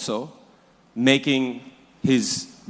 also making his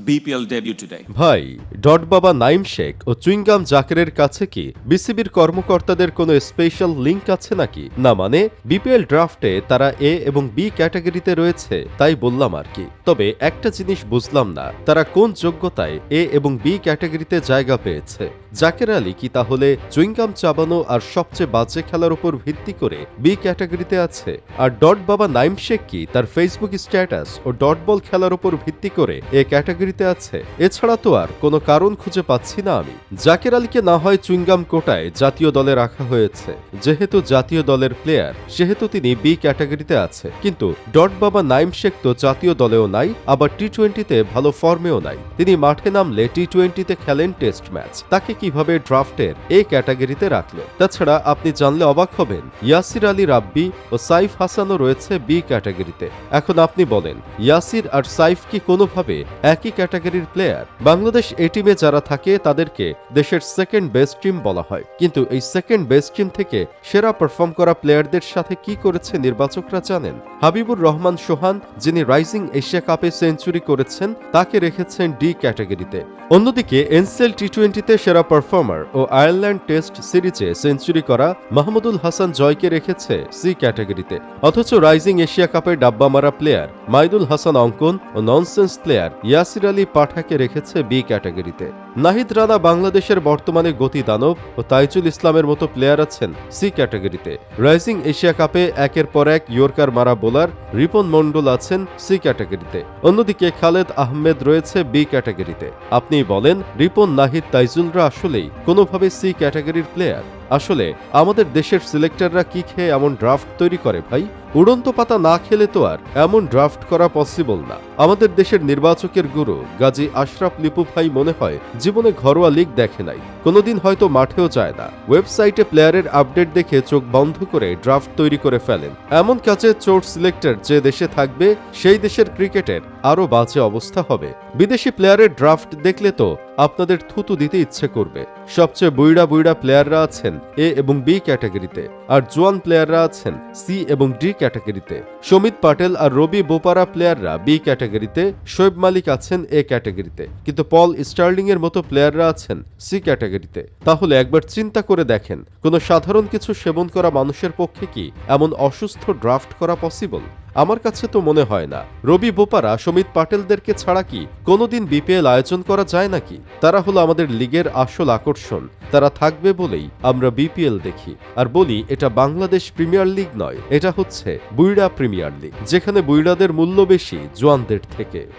BPL debut today. ভাই, dot বাবা নাইম শেখ ও chewing gum জাকেরের কাছে কি বিসিবির কর্মকর্তাদের কোনো স্পেশাল লিংক আছে নাকি? না মানে বিপিএল ড্রাফটে তারা এ এবং বি ক্যাটাগরিতে রয়েছে তাই বললাম আর কি। তবে একটা জিনিস বুঝলাম না, তারা কোন যোগ্যতায় এ এবং বি ক্যাটাগরিতে জায়গা পেয়েছে। জাকের আলী কি তাহলে চুইংগাম চাবানো আর সবচেয়ে বাজে খেলার উপর ভিত্তি করে বি ক্যাটাগরিতে আছে? আর ডট বাবা নাইম শেখ কি তার ফেসবুক স্ট্যাটাস ও ডট বল খেলার উপর ভিত্তি করে এ ক্যাটাগরিতে আছে? এছাড়া তো আর কোনো কারণ খুঁজে পাচ্ছি না আমি। জাকের আলীকে না হয় চুইংগাম কোটায় জাতীয় দলে রাখা হয়েছে, যেহেতু জাতীয় দলের প্লেয়ার সেহেতু তিনি বি ক্যাটাগরিতে আছে, কিন্তু ডট বাবা নাইম শেখ তো জাতীয় দলেও নাই, আবার টি-20তে ভালো ফর্মেও নাই। তিনি মাঠে নামলে টি-20তে খেলেন টেস্ট ম্যাচ, তাকে কিভাবে ড্রাফটের এ ক্যাটাগরিতে রাখলো? তাছাড়া আপনি জানলে অবাক হবেন, ইয়াসির আলী রাব্বি ও সাইফ হাসানও রয়েছে বি ক্যাটাগরিতে। এখন আপনি বলেন, ইয়াসির আর সাইফ কি কোনোভাবে একই ক্যাটাগরির প্লেয়ার? বাংলাদেশ এ টিমে যারা থাকে তাদেরকে দেশের সেকেন্ড বেস্ট টিম বলা হয়, কিন্তু এই সেকেন্ড বেস্ট টিম থেকে সেরা পারফর্ম করা প্লেয়ারদের সাথে কি করেছে নির্বাচকরা জানেন? হাবিবুর রহমান সোহান, যিনি রাইজিং এশিয়া কাপে সেঞ্চুরি করেছেন, তাকে রেখেছেন ডি ক্যাটাগরিতে। অন্যদিকে এনসিএল টি-20তে সেরা পারফর্মার ও আয়ারল্যান্ড টেস্ট সিরিজে সেঞ্চুরি করা মাহমুদুল হাসান জয়কে রেখেছে সি ক্যাটাগরিতে। অথচ রাইজিং এশিয়া কাপে ডাব্বা মারা প্লেয়ার মাইদুল হাসান অঙ্কন ও ননসেন্স প্লেয়ার ইয়াসির আলী পাঠাকে রেখেছে বি ক্যাটাগরিতে। নাহিদ রানা বাংলাদেশের বর্তমানে গতি দানব ও তাইজুল ইসলামের মতো প্লেয়ার আছেন সি ক্যাটাগরিতে। রাইজিং এশিয়া কাপে একের পর এক ইয়র্কার মারা বোলার রিপন মন্ডল আছেন সি ক্যাটাগরিতে। অন্যদিকে খালেদ আহমেদ রয়েছে বি ক্যাটাগরিতে। আপনি বলেন, রিপন, নাহিদ, তাইজুলরা আসলেই কোনোভাবে সি ক্যাটাগরির প্লেয়ার? আসলে আমাদের দেশের সিলেক্টররা কি খেয়ে এমন ড্রাফট তৈরি করে ভাই? উড়ন্ত পাতা না খেলে তো আর এমন ড্রাফট করা পসিবল না। আমাদের দেশের নির্বাচকের গুরু গাজী আশরাফ লিপু ভাই মনে হয় জীবনে ঘরোয়া লিগ দেখে নাই, কোনোদিন হয়তো মাঠেও যায় না। ওয়েবসাইটে প্লেয়ারের আপডেট দেখে চোখ বন্ধ করে ড্রাফট তৈরি করে ফেলেন। এমন কাজে চোর সিলেক্টর যে দেশে থাকবে সেই দেশের ক্রিকেটের আরও বাজে অবস্থা হবে। বিদেশি প্লেয়ারের ড্রাফট দেখলে তো আপনাদের থুতু দিতে ইচ্ছে করবে। সবচেয়ে বুইড়া বুইড়া প্লেয়াররা আছেন এ এবং বি ক্যাটাগরিতে, আর জোয়ান প্লেয়াররা আছেন সি এবং ডি ক্যাটাগরিতে। সমিত পাটেল আর রবি বোপারা প্লেয়াররা বি ক্যাটাগরিতে, শোয়েব মালিক আছেন এ ক্যাটাগরিতে, কিন্তু পল স্টার্লিং এর মতো প্লেয়াররা আছেন সি ক্যাটাগরিতে। তাহলে একবার চিন্তা করে দেখেন, কোনো সাধারণ কিছু সেবন করা মানুষের পক্ষে কি এমন অসুস্থ ড্রাফট করা পসিবল? আমার কাছে তো মনে হয় না। রবি বোপারা, সমিত পাটেলদেরকে ছাড়া কি কোনোদিন বিপিএল আয়োজন করা যায় নাকি? তারা হলো আমাদের লিগের আসল আকর্ষণ। তারা থাকবে বলেই আমরা বিপিএল দেখি আর বলি এটা বাংলাদেশ প্রিমিয়ার লিগ নয়, এটা হচ্ছে বুইড়া প্রিমিয়ার লিগ, যেখানে বুইড়াদের মূল্য বেশি জোয়ানদের থেকে।